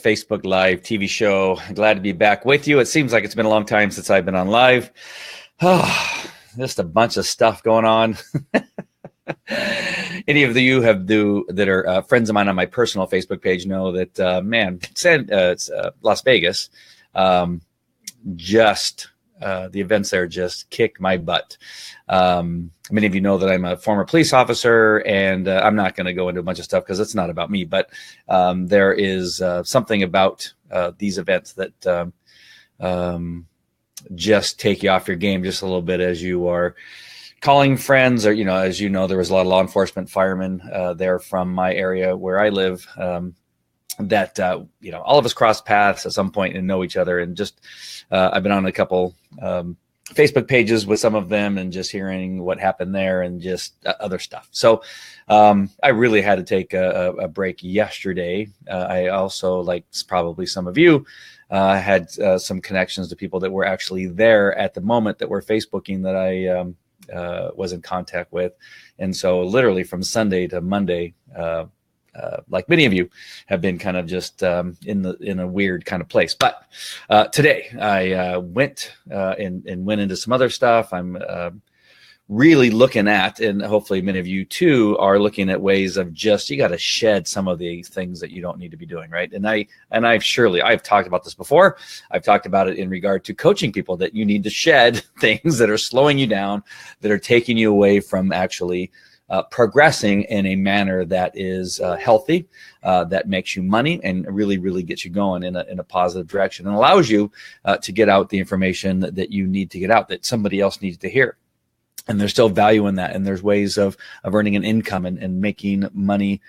Facebook Live TV show. Glad to be back with you. It seems like it's been a long time since I've been on live. Oh, just a bunch of stuff going on. Any of you that are friends of mine on my personal Facebook page know that, it's Las Vegas. The events there just kicked my butt. Many of you know that I'm a former police officer, and I'm not going to go into a bunch of stuff because it's not about me, but there is something about these events that just take you off your game just a little bit as you are calling friends, or, as you know, there was a lot of law enforcement firemen there from my area where I live, that all of us cross paths at some point and know each other. And just I've been on a couple Facebook pages with some of them and just hearing what happened there and just other stuff. So I really had to take a break yesterday. I also, like probably some of you, had some connections to people that were actually there at the moment that were Facebooking that I was in contact with. And so literally from Sunday to Monday, like many of you have been kind of just in a weird kind of place. But today I went and went into some other stuff. I'm really looking at, and hopefully many of you too are looking at ways of just, you got to shed some of the things that you don't need to be doing, right? And I've talked about this before. I've talked about it in regard to coaching people, that you need to shed things that are slowing you down, that are taking you away from actually progressing in a manner that is healthy, that makes you money and really, really gets you going in a positive direction, and allows you to get out the information that you need to get out, that somebody else needs to hear. And there's still value in that. And there's ways of earning an income and making money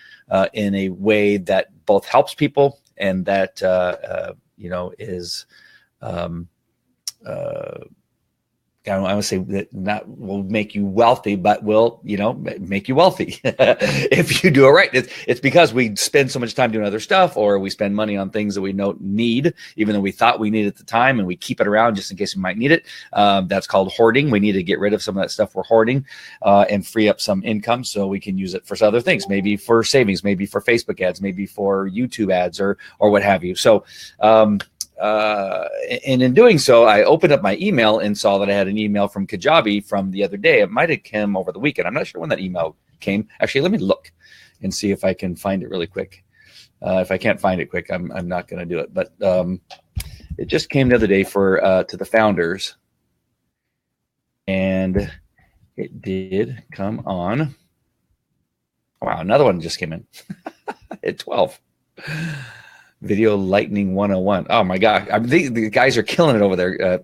in a way that both helps people and that, is, I want to say that not will make you wealthy, but will, make you wealthy if you do it right. It's because we spend so much time doing other stuff, or we spend money on things that we don't need, even though we thought we needed at the time, and we keep it around just in case we might need it. That's called hoarding. We need to get rid of some of that stuff we're hoarding and free up some income so we can use it for other things, maybe for savings, maybe for Facebook ads, maybe for YouTube ads, or what have you. So, and in doing so, I opened up my email and saw that I had an email from Kajabi from the other day. It might have come over the weekend. I'm not sure when that email came. Actually, let me look and see if I can find it really quick. If I can't find it quick, I'm not going to do it. But it just came the other day to the founders, and it did come on. Wow, another one just came in at 12. Video Lightning 101. Oh my God. The guys are killing it over there.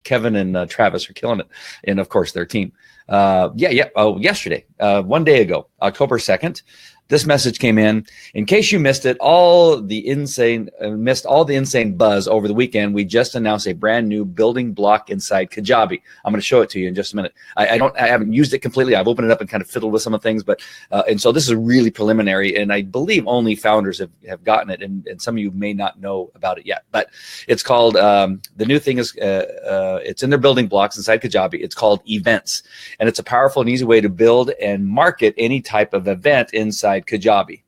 Kevin and Travis are killing it. And of course their team. Oh, yesterday, 1 day ago, October 2nd, this message came in case you missed it, missed all the insane buzz over the weekend. We just announced a brand new building block inside Kajabi. I'm going to show it to you in just a minute. I haven't used it completely. I've opened it up and kind of fiddled with some of the things, but and so this is really preliminary, and I believe only founders have gotten it, and some of you may not know about it yet. But it's called the new thing is it's in their building blocks inside Kajabi. It's called Events, and it's a powerful and easy way to build and market any type of event inside Kajabi.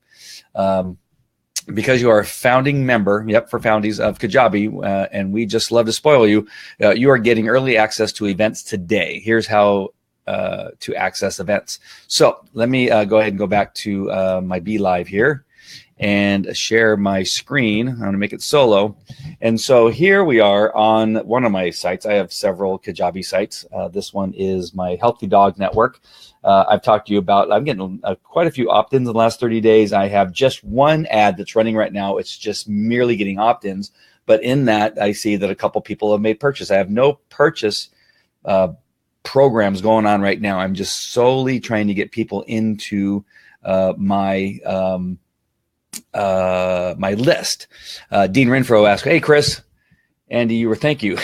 Because you are a founding member, for foundies of Kajabi, and we just love to spoil you, you are getting early access to events today. Here's how to access events. So let me go ahead and go back to my Be Live here and share my screen. I'm going to make it solo. And so here we are on one of my sites. I have several Kajabi sites. This one is my Healthy Dog Network. I've talked to you about, I'm getting quite a few opt-ins in the last 30 days. I have just one ad that's running right now. It's just merely getting opt-ins. But in that, I see that a couple people have made purchase. I have no purchase programs going on right now. I'm just solely trying to get people into my list. Dean Renfro asked, "Hey, Chris, Andy, thank you."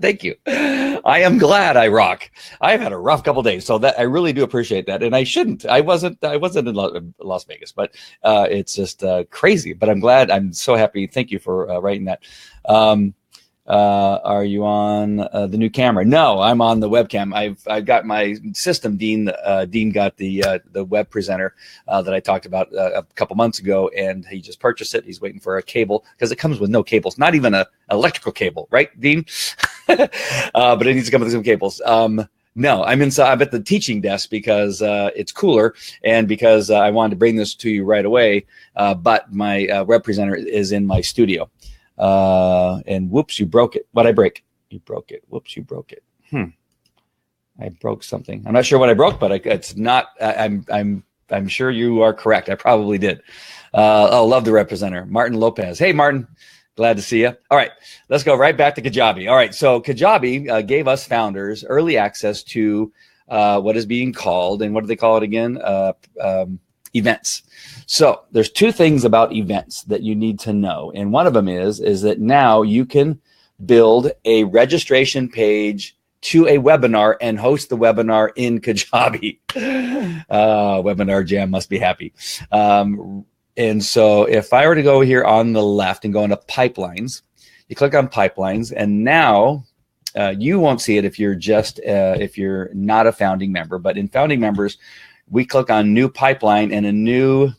Thank you. I am glad I rock. I've had a rough couple days, so that I really do appreciate that. And I shouldn't. I wasn't in Las Vegas, but it's just crazy. But I'm glad. I'm so happy. Thank you for writing that. Are you on the new camera? No, I'm on the webcam. I've got my system. Dean got the web presenter that I talked about a couple months ago, and he just purchased it. He's waiting for a cable because it comes with no cables, not even a electrical cable, right, Dean? But it needs to come with some cables. No, I'm inside. I'm at the teaching desk because it's cooler and because I wanted to bring this to you right away. But my web presenter is in my studio. And whoops, you broke it. What'd I break? You broke it. Whoops, you broke it. I broke something. I'm not sure what I broke, but it's not. I'm sure you are correct. I probably did. Love the representative, Martin Lopez. Hey, Martin. Glad to see you. All right, let's go right back to Kajabi. All right, so Kajabi gave us founders early access to what is being called, and what do they call it again? Events. So there's two things about events that you need to know, and one of them is that now you can build a registration page to a webinar and host the webinar in Kajabi. Webinar Jam must be happy. And so if I were to go here on the left and go into pipelines, you click on pipelines, and now you won't see it if you're just if you're not a founding member. But in founding members, we click on new pipeline, and a new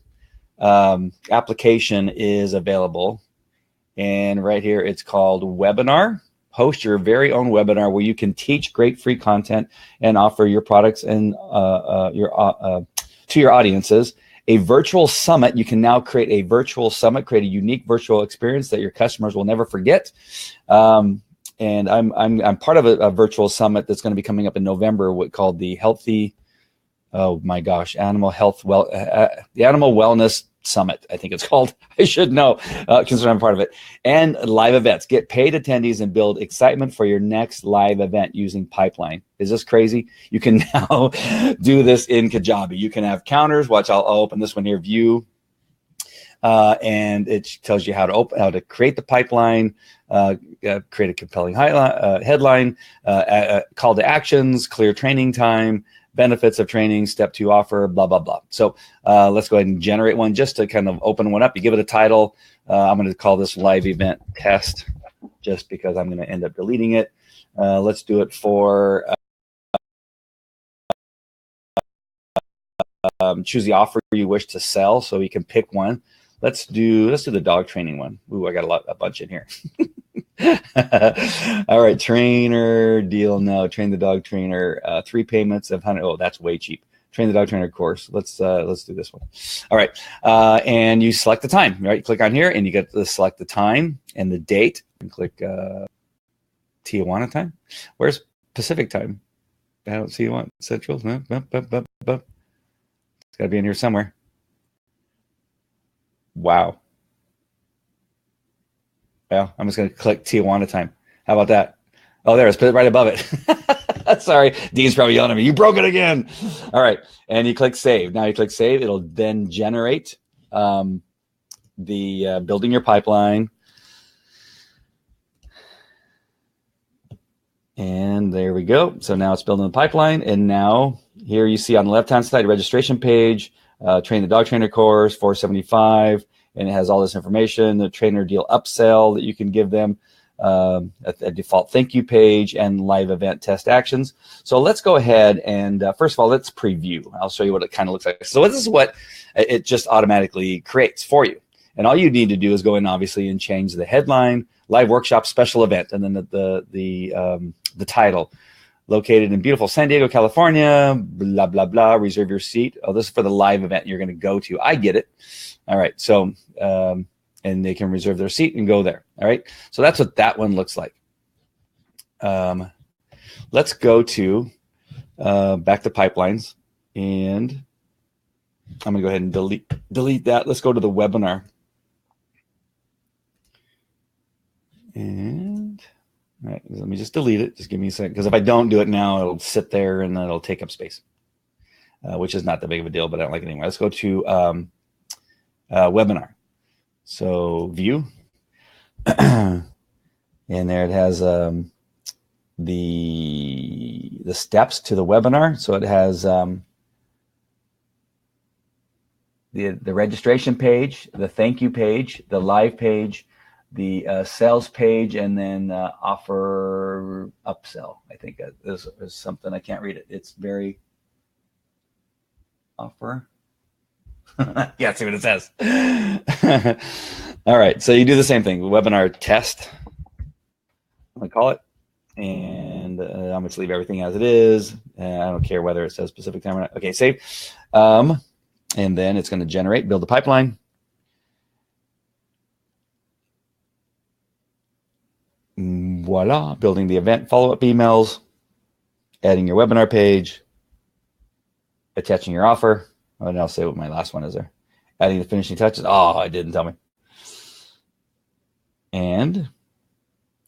application is available. And right here, it's called Webinar. Host your very own webinar where you can teach great free content and offer your products and to your audiences. A virtual summit. You can now create a virtual summit, create a unique virtual experience that your customers will never forget. And I'm part of a virtual summit that's going to be coming up in November, called the Healthy. Oh my gosh, Animal Health the Animal Wellness Summit, I think it's called. I should know, considering I'm part of it. And live events. Get paid attendees and build excitement for your next live event using Pipeline. Is this crazy? You can now do this in Kajabi. You can have counters. Watch, I'll open this one here, view. And it tells you how to create the pipeline, create a compelling headline, call to actions, clear training time, benefits of training, step 2 offer, blah, blah, blah. So let's go ahead and generate one just to kind of open one up. You give it a title. I'm going to call this live event test just because I'm going to end up deleting it. Let's do it for choose the offer you wish to sell, so you can pick one. Let's do the dog training one. Ooh, I got a bunch in here. All right, trainer deal. No, train the dog trainer. 3 payments of 100. Oh, that's way cheap. Train the dog trainer course. Let's do this one. All right, and you select the time. Right, you click on here, and you get to select the time and the date. And click Tijuana time. Where's Pacific time? I don't see one. Central. No, it's got to be in here somewhere. Wow. Well, I'm just going to click Tijuana time. How about that? Oh, there, it's put it right above it. Sorry, Dean's probably yelling at me. You broke it again. All right, and you click save. Now you click save. It'll then generate the building your pipeline. And there we go. So now it's building the pipeline. And now here you see on the left-hand side, registration page, train the dog trainer course, $475. And it has all this information, the trainer deal upsell that you can give them, a default thank you page, and live event test actions. So let's go ahead and first of all, let's preview. I'll show you what it kind of looks like. So this is what it just automatically creates for you. And all you need to do is go in, obviously, and change the headline, live workshop special event, and then the title. Located in beautiful San Diego, California, blah, blah, blah, reserve your seat. Oh, this is for the live event you're going to go to. I get it. All right, so, and they can reserve their seat and go there. All right, so that's what that one looks like. Let's go to back to pipelines, and I'm going to go ahead and delete that. Let's go to the webinar. And all right, let me just delete it. Just give me a second, because if I don't do it now, it'll sit there and then it'll take up space, which is not that big of a deal, but I don't like it anyway. Let's go to webinar. So view, and there it has the steps to the webinar. So it has the registration page, the thank you page, the live page, the sales page, and then offer upsell. I think is something, I can't read it. It's very offer. Yeah, see what it says. All right, so you do the same thing. Webinar test, I'm gonna call it, and I'm gonna leave everything as it is. I don't care whether it says specific time or not. Okay, save. And then it's going to generate, build a pipeline. Voila, building the event follow-up emails, adding your webinar page, attaching your offer. Oh, and I'll say what my last one is there. Adding the finishing touches. Oh, it didn't tell me. And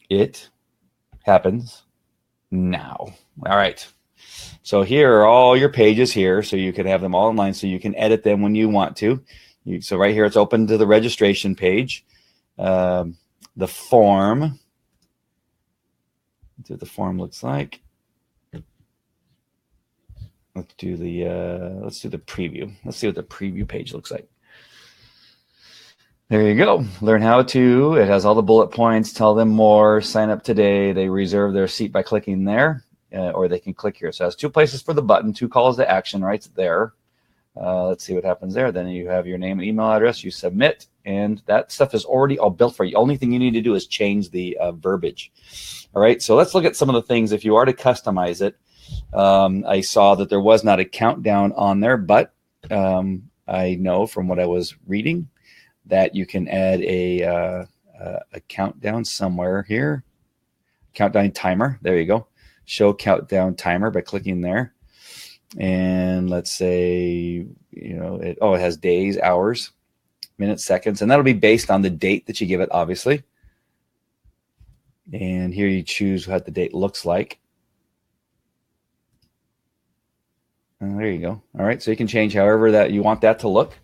it happens now. All right. So here are all your pages here, so you can have them all online, so you can edit them when you want to. So right here, it's open to the registration page. The form. Let's see what the form looks like. Let's do the preview. Let's see what the preview page looks like. There you go. Learn how to. It has all the bullet points. Tell them more. Sign up today. They reserve their seat by clicking there, or they can click here. So it has 2 places for the button, 2 calls to action right there. Let's see what happens there. Then you have your name and email address. You submit, and that stuff is already all built for you. Only thing you need to do is change the verbiage. All right. So let's look at some of the things. If you are to customize it, I saw that there was not a countdown on there, but I know from what I was reading that you can add a countdown somewhere here. Countdown timer. There you go. Show countdown timer by clicking there. And let's say, it has days, hours, minutes, seconds, and that'll be based on the date that you give it, obviously. And here you choose what the date looks like. And there you go. All right, so you can change however that you want that to look.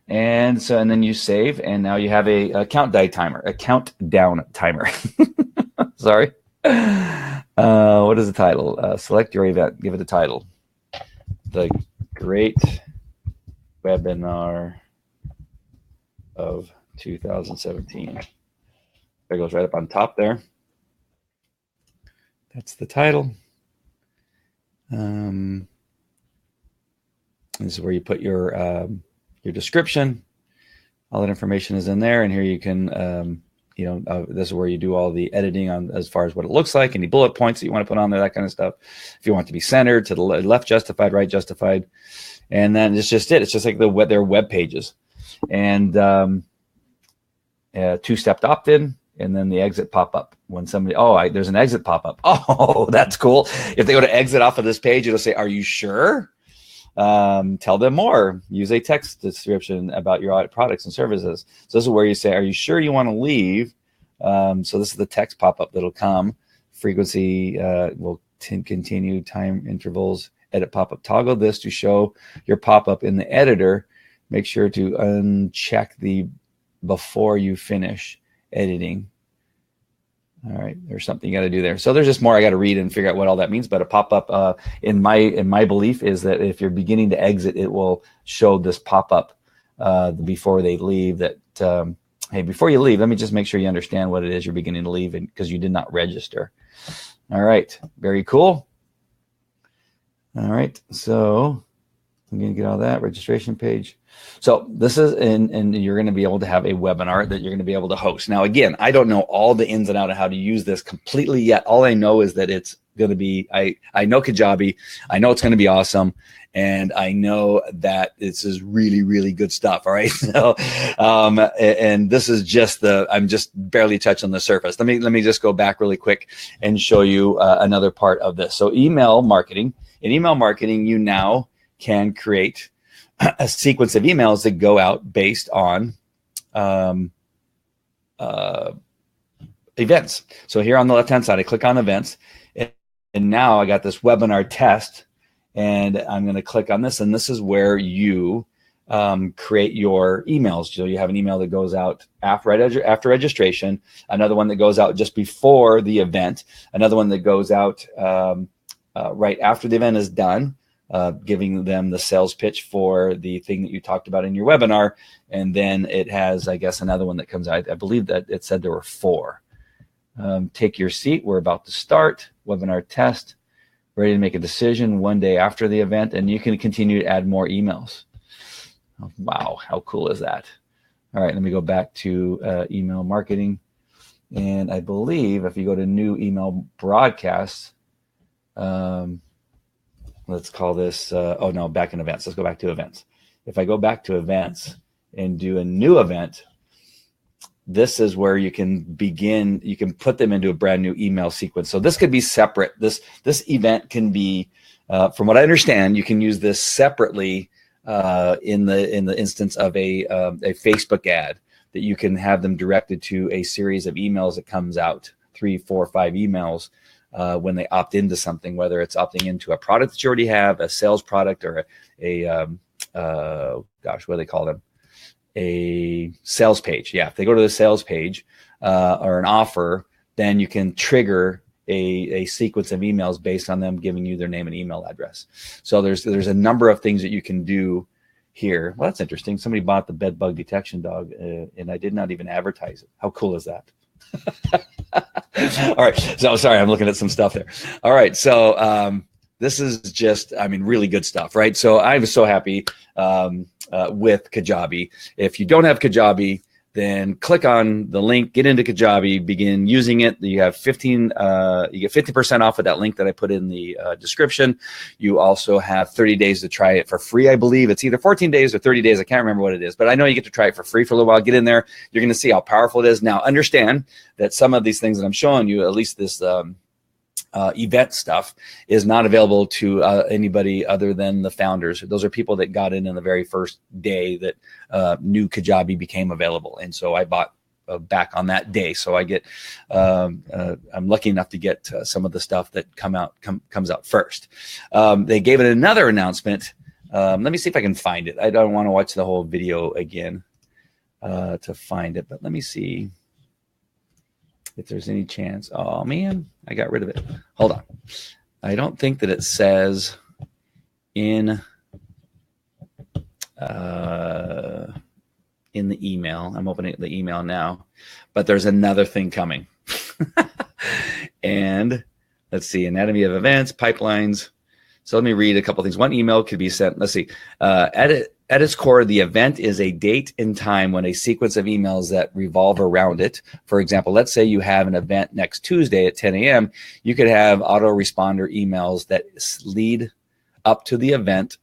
And then you save, and now you have a countdown timer. Sorry. What is the title? Select your event. Give it a title. The Great Webinar of 2017. There goes right up on top there. That's the title. This is where you put your description. All that information is in there, and here you can, this is where you do all the editing on as far as what it looks like, any bullet points that you want to put on there, that kind of stuff. If you want it to be centered, to the left justified, right justified, and then it's just it. It's just like their web pages, and 2-step opt-in, and then the exit pop-up when somebody. There's an exit pop-up. Oh, that's cool. If they go to exit off of this page, it'll say, "Are you sure?" Tell them more. Use a text description about your audit products and services. So this is where you say, are you sure you want to leave? So this is the text pop-up that'll come. Frequency will continue, time intervals, edit pop-up. Toggle this to show your pop-up in the editor. Make sure to uncheck the before you finish editing. All right, there's something you got to do there. So there's just more I got to read and figure out what all that means. But a pop-up, in my belief, is that if you're beginning to exit, it will show this pop-up before they leave. That hey, before you leave, let me just make sure you understand what it is you're beginning to leave, because you did not register. All right, very cool. All right, so I'm going to get all that registration page. So this is, and you're going to be able to have a webinar that you're going to be able to host. Now, again, I don't know all the ins and outs of how to use this completely yet. All I know is that it's going to be, I know Kajabi. I know it's going to be awesome. And I know that this is really, really good stuff. All right. So, and this is just I'm just barely touching the surface. Let me just go back really quick and show you another part of this. So email marketing. In email marketing, you now can create a sequence of emails that go out based on events. So here on the left-hand side, I click on events, and now I got this webinar test, and I'm going to click on this, and this is where you create your emails. So you have an email that goes out after registration, another one that goes out just before the event, another one that goes out right after the event is done, giving them the sales pitch for the thing that you talked about in your webinar. And then it has, I guess, another one that comes out. I believe that it said there were 4. Take your seat. We're about to start. Webinar test. Ready to make a decision 1 day after the event. And you can continue to add more emails. Oh, wow. How cool is that? All right. Let me go back to email marketing. And I believe if you go to new email broadcasts, let's call this, oh no, back in events. Let's go back to events. If I go back to events and do a new event, this is where you can begin, you can put them into a brand new email sequence. So this could be separate. This event can be, from what I understand, you can use this separately in the instance of a Facebook ad, that you can have them directed to a series of emails that comes out, 3, 4, 5 emails when they opt into something, whether it's opting into a product that you already have, a sales product, or gosh, what do they call them? A sales page. Yeah, if they go to the sales page or an offer, then you can trigger a sequence of emails based on them giving you their name and email address. So there's a number of things that you can do here. Well, that's interesting. Somebody bought the bed bug detection dog, and I did not even advertise it. How cool is that? All right. So sorry, I'm looking at some stuff there. All right. So this is just, I mean, really good stuff, right? So I'm so happy with Kajabi. If you don't have Kajabi, then click on the link, get into Kajabi, begin using it. You have you get 50% off of that link that I put in the description. You also have 30 days to try it for free, I believe. It's either 14 days or 30 days. I can't remember what it is, but I know you get to try it for free for a little while. Get in there. You're going to see how powerful it is. Now, understand that some of these things that I'm showing you, at least this event stuff, is not available to anybody other than the founders. Those are people that got in the very first day that new Kajabi became available. And so I bought back on that day. So I get, I'm lucky enough to get some of the stuff that comes out first. They gave it another announcement. Let me see if I can find it. I don't want to watch the whole video again to find it, but let me see if there's any chance. Oh man, I got rid of it. Hold on. I don't think that it says in the email. I'm opening the email now, but there's another thing coming. And let's see, anatomy of events, pipelines. So let me read a couple things. One email could be sent. Let's see. At its core, the event is a date and time when a sequence of emails that revolve around it. For example, let's say you have an event next Tuesday at 10 a.m. You could have autoresponder emails that lead up to the event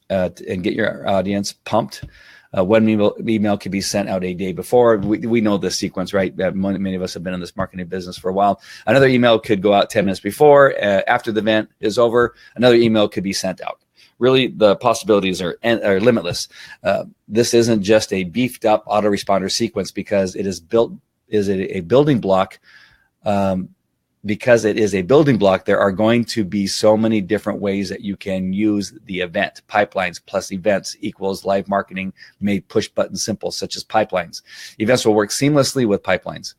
and get your audience pumped. One email could be sent out a day before. We know this sequence, right? Many of us have been in this marketing business for a while. Another email could go out 10 minutes before, after the event is over. Another email could be sent out. Really, the possibilities are limitless. This isn't just a beefed up autoresponder sequence because it is a building block. Because it is a building block, there are going to be so many different ways that you can use the event. Pipelines plus events equals live marketing made push button simple, such as pipelines. Events will work seamlessly with pipelines.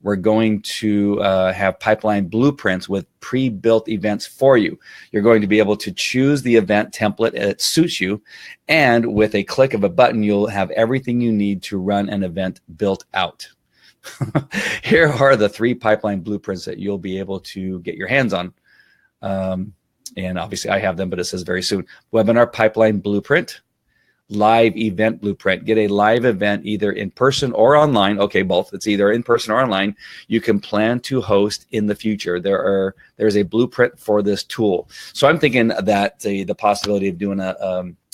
We're going to have pipeline blueprints with pre-built events for you. You're going to be able to choose the event template that suits you. And with a click of a button, you'll have everything you need to run an event built out. Here are the 3 pipeline blueprints that you'll be able to get your hands on. And obviously I have them, but it says very soon. Webinar pipeline blueprint, live event blueprint. Get a live event either in person or online. Okay, both. It's either in person or online. You can plan to host in the future. There's a blueprint for this tool. So I'm thinking that the possibility of doing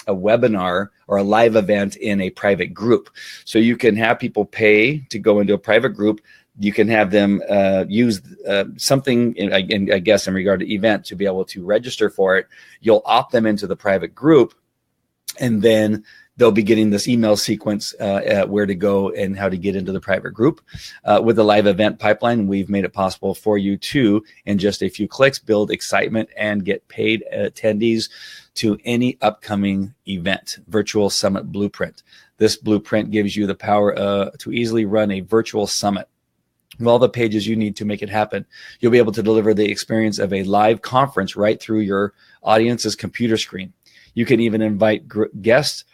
a webinar or a live event in a private group. So you can have people pay to go into a private group. You can have them use something, I guess, in regard to event to be able to register for it. You'll opt them into the private group, and then they'll be getting this email sequence where to go and how to get into the private group. With the live event pipeline, we've made it possible for you to, in just a few clicks, build excitement and get paid attendees to any upcoming event. Virtual Summit Blueprint. This blueprint gives you the power to easily run a virtual summit with all the pages you need to make it happen. You'll be able to deliver the experience of a live conference right through your audience's computer screen. You can even invite guest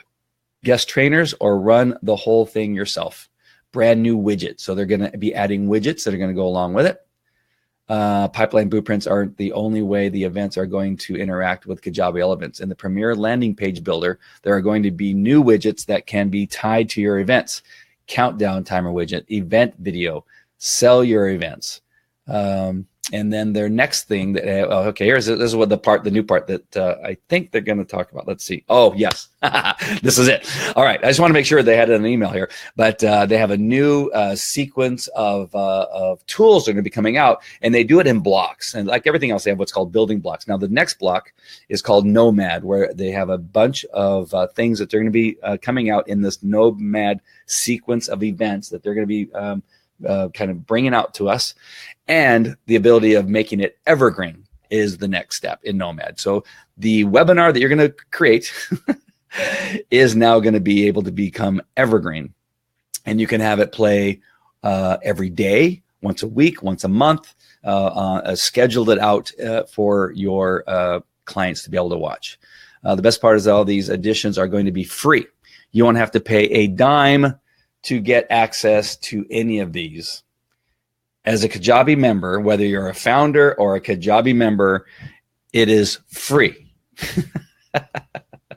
trainers or run the whole thing yourself. Brand new widget. So they're going to be adding widgets that are going to go along with it. Pipeline blueprints aren't the only way the events are going to interact with Kajabi elements. In the Premier landing page builder, there are going to be new widgets that can be tied to your events. Countdown timer widget, event video, sell your events. And then their next thing that, okay, this is what the new part that I think they're going to talk about. Let's see. Oh, yes. This is it. All right. I just want to make sure they had it in an email here, but they have a new sequence of tools that are going to be coming out, and they do it in blocks. And like everything else, they have what's called building blocks. Now, the next block is called Nomad, where they have a bunch of things that they're going to be coming out in this Nomad sequence of events that they're going to be kind of bringing out to us. And the ability of making it evergreen is the next step in Nomad. So the webinar that you're going to create is now going to be able to become evergreen. And you can have it play every day, once a week, once a month, scheduled it out for your clients to be able to watch. The best part is all these additions are going to be free. You won't have to pay a dime to get access to any of these. As a Kajabi member, whether you're a founder or a Kajabi member, it is free.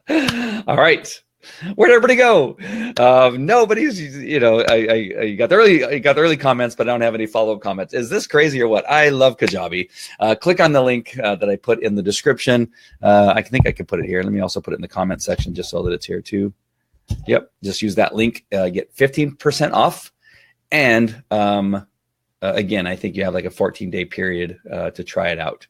All right. Where'd everybody go? Nobody's, I got the early comments, but I don't have any follow-up comments. Is this crazy or what? I love Kajabi. Click on the link that I put in the description. I think I could put it here. Let me also put it in the comment section just so that it's here too. Yep. Just use that link, get 15% off. And, again, I think you have like a 14-day period to try it out.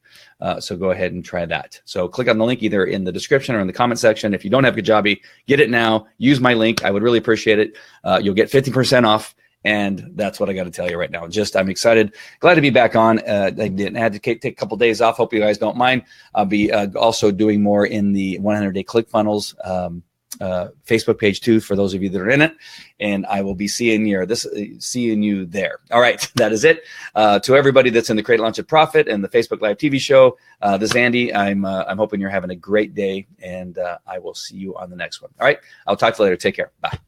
So go ahead and try that. So click on the link either in the description or in the comment section. If you don't have Kajabi, get it now. Use my link. I would really appreciate it. You'll get 15% off. And that's what I got to tell you right now. I'm excited. Glad to be back on. I had to take a couple days off. Hope you guys don't mind. I'll be also doing more in the 100-day ClickFunnels Facebook page too, for those of you that are in it, and I will be seeing you there. All right, that is it. To everybody that's in the Create, Launch, and Profit and the Facebook Live TV show, this is Andy. I'm hoping you're having a great day, and I will see you on the next one. All right, I'll talk to you later. Take care. Bye.